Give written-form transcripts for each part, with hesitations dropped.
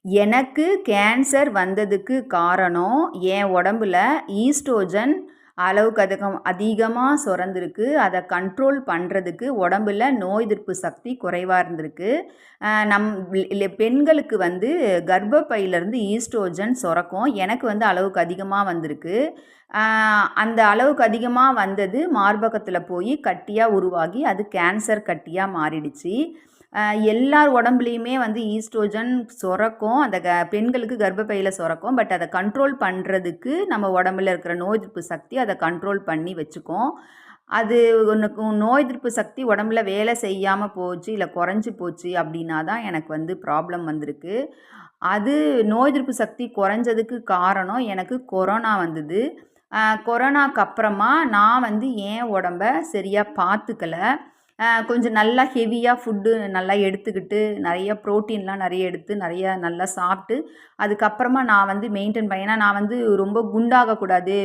எனக்கு கேன்சர் வந்ததுக்கு காரணம், என் உடம்புல ஈஸ்ட்ரோஜன் அளவுக்கு அதிகமா சுரந்திருக்கு. அத கண்ட்ரோல் பண்றதுக்கு உடம்புல நோய் எதிர்ப்பு சக்தி குறைவா இருந்திருக்கு. நம் பெண்களுக்கு வந்து கர்ப்பப்பையிலேருந்து ஈஸ்ட்ரோஜன் சுரக்கும். எனக்கு வந்து அளவுக்கு அதிகமா வந்திருக்கு. அந்த அளவுக்கு அதிகமா வந்தது மார்பகத்தில போய் கட்டியா உருவாகி, அது கேன்சர் கட்டியா மாறிடுச்சு. எல்லார் உடம்புலையுமே வந்து ஈஸ்ட்ரோஜன் சுரக்கும். அந்த பெண்களுக்கு கர்ப்பப்பையில சுரக்கும். பட் அதை கண்ட்ரோல் பண்ணுறதுக்கு நம்ம உடம்புல இருக்கிற நோய் எதிர்ப்பு சக்தி அதை கண்ட்ரோல் பண்ணி வச்சுக்கும். அது உனக்கு நோய் எதிர்ப்பு சக்தி உடம்புல வேலை செய்யாமல் போச்சு, இல்லை குறைஞ்சி போச்சு அப்படின்னா தான் எனக்கு வந்து ப்ராப்ளம் வந்திருக்கு. அது நோய் எதிர்ப்பு சக்தி குறைஞ்சதுக்கு காரணம் எனக்கு கொரோனா வந்தது. கொரோனாக்கு அப்புறமா நான் வந்து என் உடம்ப சரியாக பார்த்துக்கல. கொஞ்சம் நல்லா ஹெவியாக ஃபுட்டு நல்லா எடுத்துக்கிட்டு, நிறைய ப்ரோட்டீன்லாம் நிறைய எடுத்து, நிறைய நல்லா சாப்பிட்டு, அதுக்கப்புறமா நான் வந்து மெயின்டெயின் பண்ணேன். ஏன்னா நான் வந்து ரொம்ப குண்டாகக்கூடாது.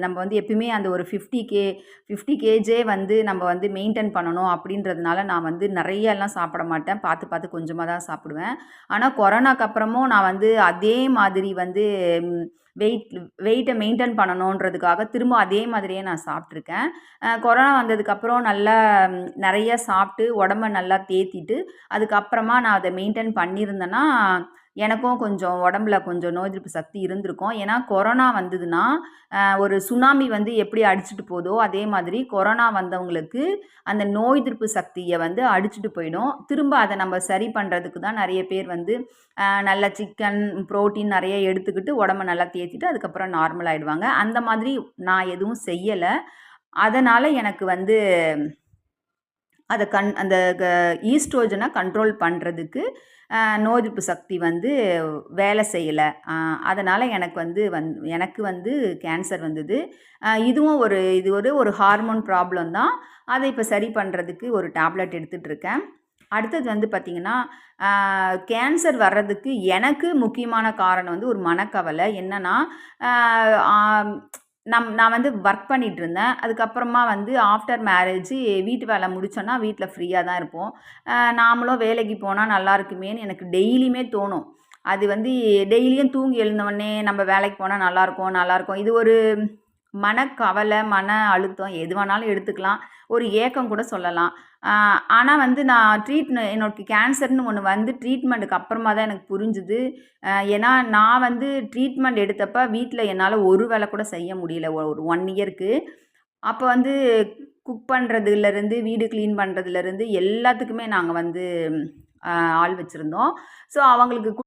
நம்ம வந்து எப்பயுமே அந்த ஒரு 50 கேஜே வந்து நம்ம வந்து மெயின்டெயின் பண்ணணும் அப்படின்றதுனால நான் வந்து நிறையலாம் சாப்பிட மாட்டேன். பார்த்து பார்த்து கொஞ்சமாக தான் சாப்பிடுவேன். ஆனால் கொரோனாக்கு அப்புறமும் நான் வந்து அதே மாதிரி வந்து வெயிட்டை மெயின்டெயின் பண்ணணுன்றதுக்காக திரும்ப அதே மாதிரியே நான் சாப்பிட்ருக்கேன். கொரோனா வந்ததுக்கப்புறம் நல்லா நிறைய சாப்பிட்டு உடம்ப நல்லா தேத்திட்டு, அதுக்கப்புறமா நான் அதை மெயின்டெயின் பண்ணியிருந்தேன்னா, எனக்கும் கொஞ்சம் உடம்புல கொஞ்சம் நோய் எதிர்ப்பு சக்தி இருந்திருக்கும். ஏன்னா கொரோனா வந்ததுன்னா, ஒரு சுனாமி வந்து எப்படி அடிச்சுட்டு போதோ, அதே மாதிரி கொரோனா வந்தவங்களுக்கு அந்த நோய் எதிர்ப்பு சக்திய வந்து அடிச்சுட்டு போயிடும். திரும்ப அதை நம்ம சரி பண்ணுறதுக்கு தான் நிறைய பேர் வந்து நல்ல சிக்கன், புரோட்டீன் நிறைய எடுத்துக்கிட்டு உடம்ப நல்லா தேத்திட்டு, அதுக்கப்புறம் நார்மல் ஆயிடுவாங்க. அந்த மாதிரி நான் எதுவும் செய்யல. அதனால எனக்கு வந்து அத அந்த ஈஸ்ட்ரோஜனை கண்ட்ரோல் பண்ணுறதுக்கு நோய் எதிர்ப்பு சக்தி வந்து வேலை செய்யலை. அதனால் எனக்கு வந்து கேன்சர் வந்தது. இது ஒரு ஹார்மோன் ப்ராப்ளம் தான். அதை இப்போ சரி பண்ணுறதுக்கு ஒரு டேப்லெட் எடுத்துகிட்ருக்கேன். அடுத்தது வந்து பார்த்திங்கன்னா, கேன்சர் வர்றதுக்கு எனக்கு முக்கியமான காரணம் வந்து ஒரு மனக்கவலை. என்னென்னா, நான் வந்து ஒர்க் பண்ணிகிட்ருந்தேன். அதுக்கப்புறமா வந்து ஆஃப்டர் மேரேஜு வீட்டு வேலை முடித்தோன்னா வீட்டில் ஃப்ரீயாக தான் இருப்போம். நாமளும் வேலைக்கு போனால் நல்லா இருக்குமேன்னு எனக்கு டெய்லியுமே தோணும். அது வந்து டெய்லியும் தூங்கி எழுந்தவுடனே நம்ம வேலைக்கு போனால் நல்லாயிருக்கும். இது ஒரு மனக்கவலை, மன அழுத்தம் எது வேணாலும் எடுத்துக்கலாம். ஒரு ஏக்கம் கூட சொல்லலாம். ஆனா வந்து நான் என்னோட கேன்சர்ன்னு ஒண்ணு வந்து ட்ரீட்மெண்ட்டுக்கு அப்புறமா தான் எனக்கு புரிஞ்சுது. ஏன்னா நான் வந்து ட்ரீட்மெண்ட் எடுத்தப்ப வீட்ல என்னால ஒரு வேலை கூட செய்ய முடியல. ஒரு 1 இயருக்கு. அப்போ வந்து குக் பண்ணுறதுலேருந்து, வீடு கிளீன் பண்ணுறதுலேருந்து எல்லாத்துக்குமே நாங்க வந்து ஆள் வச்சிருந்தோம். ஸோ அவங்களுக்கு